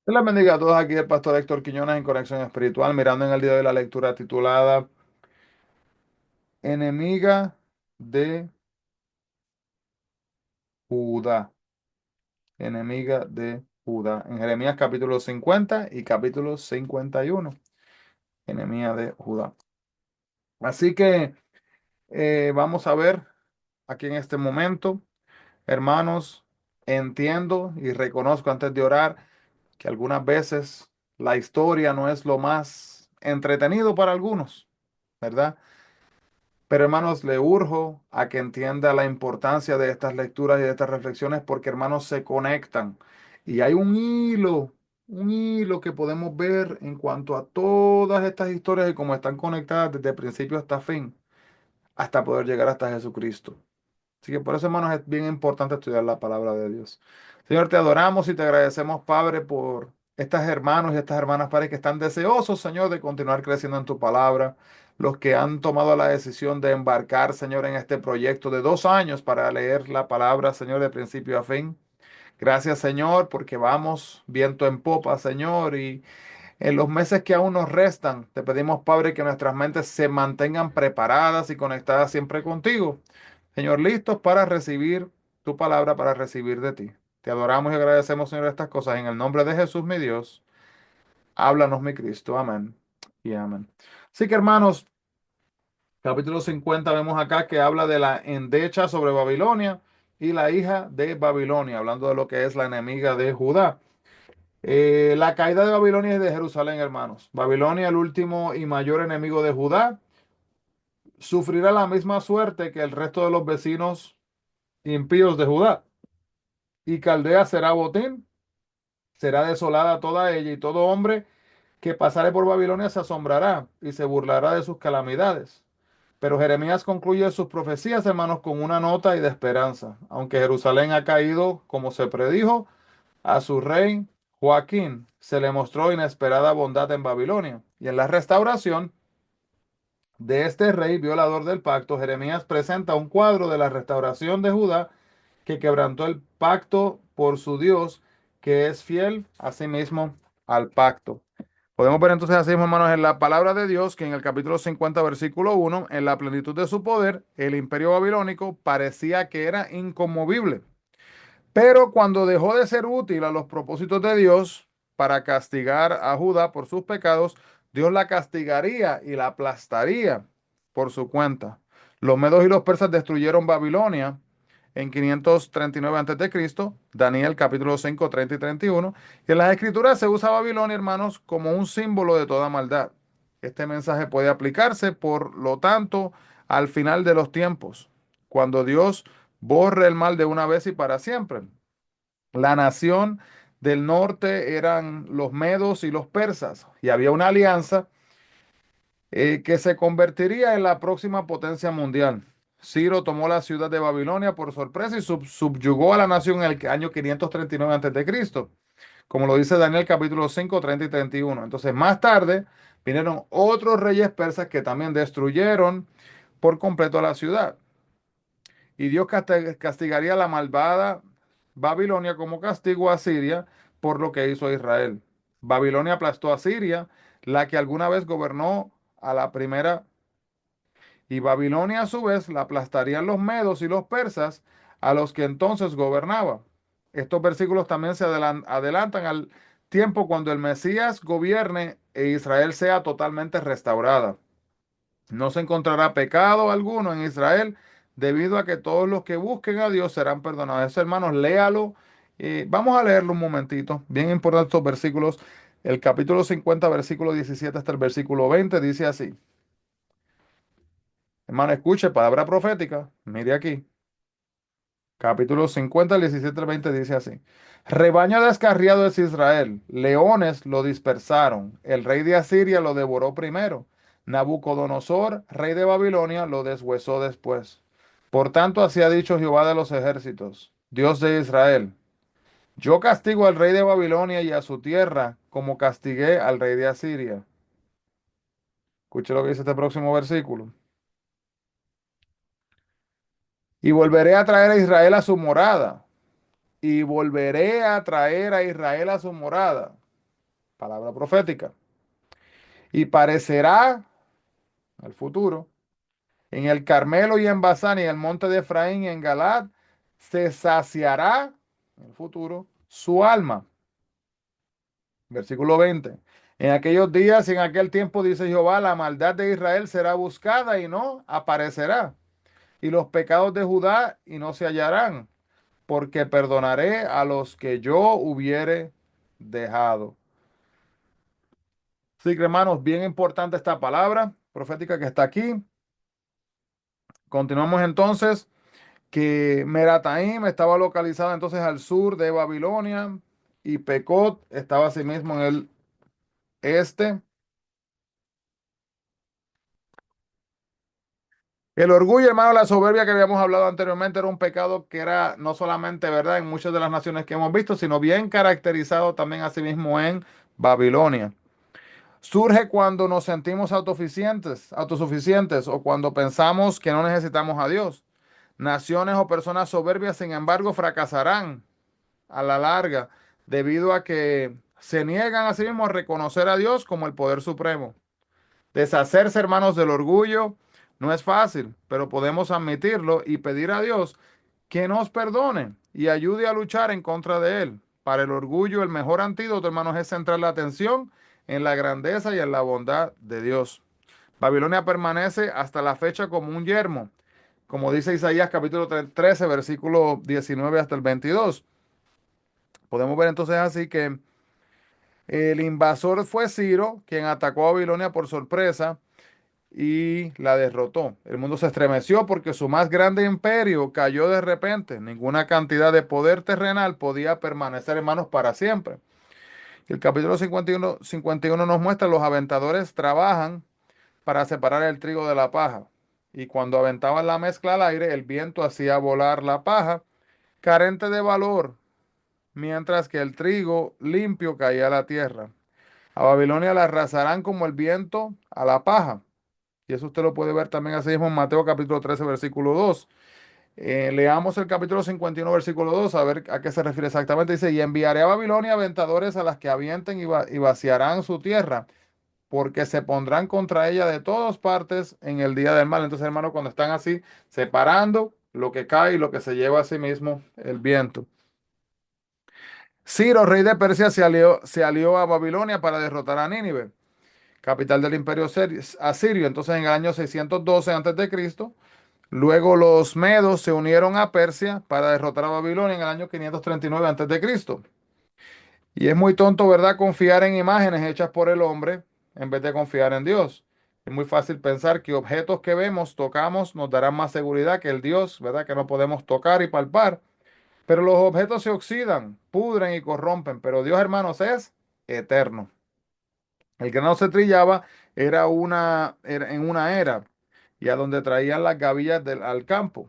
Dios les bendiga a todos. Aquí el pastor Héctor Quiñones en Conexión Espiritual, mirando en el día de hoy la lectura titulada Enemiga de Judá. Enemiga de Judá. En Jeremías capítulo 50 y capítulo 51. Enemiga de Judá. Así que vamos a ver aquí en este momento, hermanos, entiendo y reconozco antes de orar que algunas veces la historia no es lo más entretenido para algunos, ¿verdad? Pero hermanos, le urjo a que entienda la importancia de estas lecturas y de estas reflexiones porque hermanos se conectan y hay un hilo que podemos ver en cuanto a todas estas historias y cómo están conectadas desde principio hasta fin, hasta poder llegar hasta Jesucristo. Así que por eso, hermanos, es bien importante estudiar la palabra de Dios. Señor, te adoramos y te agradecemos, Padre, por estas hermanos y estas hermanas, Padre, que están deseosos, Señor, de continuar creciendo en tu palabra. Los que han tomado la decisión de embarcar, Señor, en este proyecto de 2 años para leer la palabra, Señor, de principio a fin. Gracias, Señor, porque vamos viento en popa, Señor, y en los meses que aún nos restan, te pedimos, Padre, que nuestras mentes se mantengan preparadas y conectadas siempre contigo. Señor, listos para recibir tu palabra, para recibir de ti. Te adoramos y agradecemos, Señor, estas cosas. En el nombre de Jesús, mi Dios, háblanos, mi Cristo. Amén y amén. Así que, hermanos, capítulo 50 vemos acá que habla de la endecha sobre Babilonia y la hija de Babilonia, hablando de lo que es la enemiga de Judá. La caída de Babilonia y de Jerusalén, hermanos. Babilonia, el último y mayor enemigo de Judá, sufrirá la misma suerte que el resto de los vecinos impíos de Judá. Y Caldea será botín, será desolada toda ella, y todo hombre que pasare por Babilonia se asombrará y se burlará de sus calamidades. Pero Jeremías concluye sus profecías, hermanos, con una nota y de esperanza. Aunque Jerusalén ha caído, como se predijo, a su rey Joaquín se le mostró inesperada bondad en Babilonia. Y en la restauración de este rey violador del pacto, Jeremías presenta un cuadro de la restauración de Judá que quebrantó el pacto por su Dios, que es fiel a sí mismo al pacto. Podemos ver entonces así, hermanos, en la palabra de Dios, que en el capítulo 50, versículo 1, en la plenitud de su poder, el imperio babilónico parecía que era inconmovible. Pero cuando dejó de ser útil a los propósitos de Dios para castigar a Judá por sus pecados, Dios la castigaría y la aplastaría por su cuenta. Los medos y los persas destruyeron Babilonia en 539 a.C., Daniel capítulo 5, 30 y 31. Y en las escrituras se usa Babilonia, hermanos, como un símbolo de toda maldad. Este mensaje puede aplicarse, por lo tanto, al final de los tiempos, cuando Dios borre el mal de una vez y para siempre. La nación del norte eran los medos y los persas, y había una alianza que se convertiría en la próxima potencia mundial. Ciro tomó la ciudad de Babilonia por sorpresa y subyugó a la nación en el año 539 a.C., como lo dice Daniel capítulo 5, 30 y 31. Entonces, más tarde vinieron otros reyes persas que también destruyeron por completo la ciudad. Y Dios castigaría a la malvada Babilonia como castigo a Siria por lo que hizo a Israel. Babilonia aplastó a Siria, la que alguna vez gobernó a la primera, y Babilonia a su vez la aplastarían los medos y los persas, a los que entonces gobernaba. Estos versículos también se adelantan al tiempo cuando el Mesías gobierne e Israel sea totalmente restaurada. No se encontrará pecado alguno en Israel, debido a que todos los que busquen a Dios serán perdonados. Eso, hermanos, léalo. Vamos a leerlo un momentito. Bien importantes estos versículos. El capítulo 50, versículo 17 hasta el versículo 20, dice así. Hermano, escuche, palabra profética. Mire aquí. Capítulo 50, el 17 al 20 dice así. Rebaño descarriado es Israel, leones lo dispersaron, el rey de Asiria lo devoró primero, Nabucodonosor, rey de Babilonia, lo deshuesó después. Por tanto, así ha dicho Jehová de los ejércitos, Dios de Israel, yo castigo al rey de Babilonia y a su tierra, como castigué al rey de Asiria. Escuche lo que dice este próximo versículo. Y volveré a traer a Israel a su morada, y volveré a traer a Israel a su morada. palabra profética. Y parecerá al futuro en el Carmelo y en Basán y en el monte de Efraín y en Galad, se saciará en el futuro su alma. Versículo 20. En aquellos días y en aquel tiempo, dice Jehová, la maldad de Israel será buscada y no aparecerá, y los pecados de Judá y no se hallarán, porque perdonaré a los que yo hubiere dejado. Así que, hermanos, bien importante esta palabra profética que está aquí. Continuamos entonces, que Merataim estaba localizado entonces al sur de Babilonia y Pecot estaba asimismo en el este. El orgullo, hermano, la soberbia que habíamos hablado anteriormente era un pecado que era no solamente verdad en muchas de las naciones que hemos visto, sino bien caracterizado también asimismo en Babilonia. Surge cuando nos sentimos autosuficientes o cuando pensamos que no necesitamos a Dios. Naciones o personas soberbias, sin embargo, fracasarán a la larga debido a que se niegan a sí mismos a reconocer a Dios como el poder supremo. Deshacerse, hermanos, del orgullo no es fácil, pero podemos admitirlo y pedir a Dios que nos perdone y ayude a luchar en contra de él. Para el orgullo, el mejor antídoto, hermanos, es centrar la atención en la grandeza y en la bondad de Dios. Babilonia permanece hasta la fecha como un yermo, como dice Isaías capítulo 13, versículo 19 hasta el 22. Podemos ver entonces así que el invasor fue Ciro, quien atacó a Babilonia por sorpresa y la derrotó. El mundo se estremeció porque su más grande imperio cayó de repente. Ninguna cantidad de poder terrenal podía permanecer, hermanos, para siempre. El capítulo 51 nos muestra los aventadores trabajan para separar el trigo de la paja. Y cuando aventaban la mezcla al aire, el viento hacía volar la paja, carente de valor, mientras que el trigo limpio caía a la tierra. A Babilonia la arrasarán como el viento a la paja. Y eso usted lo puede ver también así mismo en Mateo capítulo 13, versículo 2. Leamos el capítulo 51, versículo 2, a ver a qué se refiere exactamente. Dice, y enviaré a Babilonia aventadores a las que avienten y vaciarán su tierra, porque se pondrán contra ella de todas partes en el día del mal. Entonces, hermano, cuando están así, separando lo que cae y lo que se lleva a sí mismo el viento. Ciro, rey de Persia, se alió a Babilonia para derrotar a Nínive, capital del imperio asirio. Entonces, en el año 612 a.C., luego los medos se unieron a Persia para derrotar a Babilonia en el año 539 a.C. Y es muy tonto, ¿verdad?, confiar en imágenes hechas por el hombre en vez de confiar en Dios. Es muy fácil pensar que objetos que vemos, tocamos, nos darán más seguridad que el Dios, ¿verdad?, que no podemos tocar y palpar. Pero los objetos se oxidan, pudren y corrompen, pero Dios, hermanos, es eterno. El grano se trillaba en una era, y a donde traían las gavillas del campo.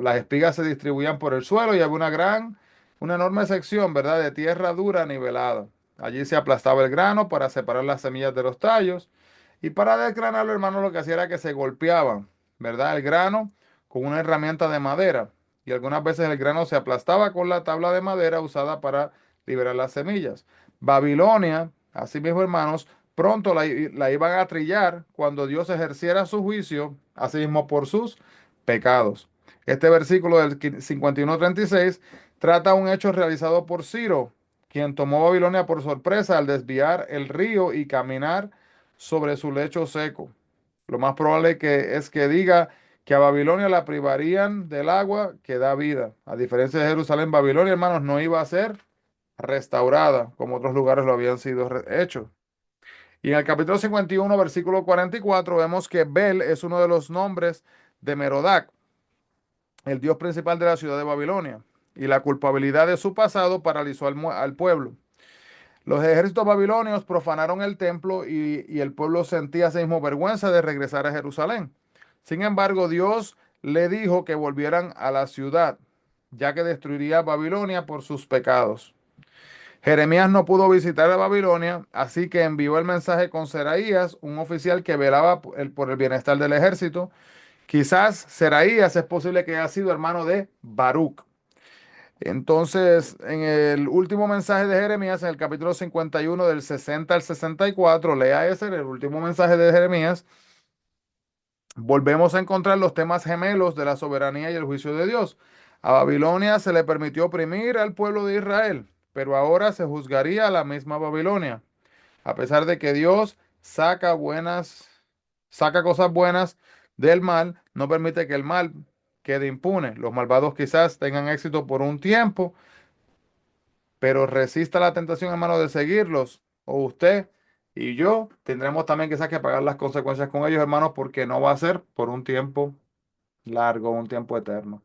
Las espigas se distribuían por el suelo y había una enorme sección, ¿verdad?, de tierra dura nivelada. Allí se aplastaba el grano para separar las semillas de los tallos. Y para desgranarlo, hermano, lo que hacía era que se golpeaban, ¿verdad?, el grano con una herramienta de madera. Y algunas veces el grano se aplastaba con la tabla de madera usada para liberar las semillas. Babilonia, así mismo, hermanos, pronto la iban a trillar cuando Dios ejerciera su juicio, así mismo por sus pecados. Este versículo del 51:36 trata un hecho realizado por Ciro, quien tomó Babilonia por sorpresa al desviar el río y caminar sobre su lecho seco. Lo más probable es que diga que a Babilonia la privarían del agua que da vida. A diferencia de Jerusalén, Babilonia, hermanos, no iba a ser restaurada como otros lugares lo habían sido hechos. Y en el capítulo 51, versículo 44, vemos que Bel es uno de los nombres de Merodac, el dios principal de la ciudad de Babilonia. Y la culpabilidad de su pasado paralizó al pueblo. Los ejércitos babilonios profanaron el templo y el pueblo sentía esa misma vergüenza de regresar a Jerusalén. Sin embargo, Dios le dijo que volvieran a la ciudad, ya que destruiría Babilonia por sus pecados. Jeremías no pudo visitar a Babilonia, así que envió el mensaje con Seraías, un oficial que velaba por el bienestar del ejército. Quizás Seraías es posible que haya sido hermano de Baruch. Entonces, en el último mensaje de Jeremías, en el capítulo 51 del 60 al 64, lea ese, el último mensaje de Jeremías, volvemos a encontrar los temas gemelos de la soberanía y el juicio de Dios. A Babilonia se le permitió oprimir al pueblo de Israel, pero ahora se juzgaría a la misma Babilonia. A pesar de que Dios saca cosas buenas del mal, no permite que el mal quede impune. Los malvados quizás tengan éxito por un tiempo, pero resista la tentación, hermano, de seguirlos. O usted y yo tendremos también quizás que pagar las consecuencias con ellos, hermanos, porque no va a ser por un tiempo largo, un tiempo eterno.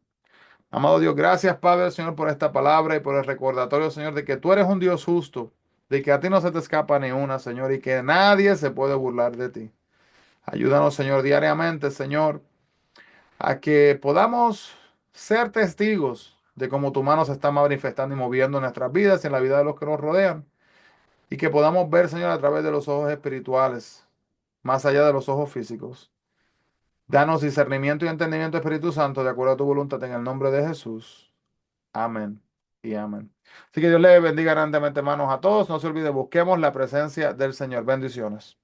Amado Dios, gracias, Padre, Señor, por esta palabra y por el recordatorio, Señor, de que tú eres un Dios justo, de que a ti no se te escapa ni una, Señor, y que nadie se puede burlar de ti. Ayúdanos, Señor, diariamente, Señor, a que podamos ser testigos de cómo tu mano se está manifestando y moviendo en nuestras vidas y en la vida de los que nos rodean, y que podamos ver, Señor, a través de los ojos espirituales, más allá de los ojos físicos. Danos discernimiento y entendimiento, Espíritu Santo, de acuerdo a tu voluntad, en el nombre de Jesús. Amén y amén. Así que Dios les bendiga grandemente, hermanos, a todos. No se olvide, busquemos la presencia del Señor. Bendiciones.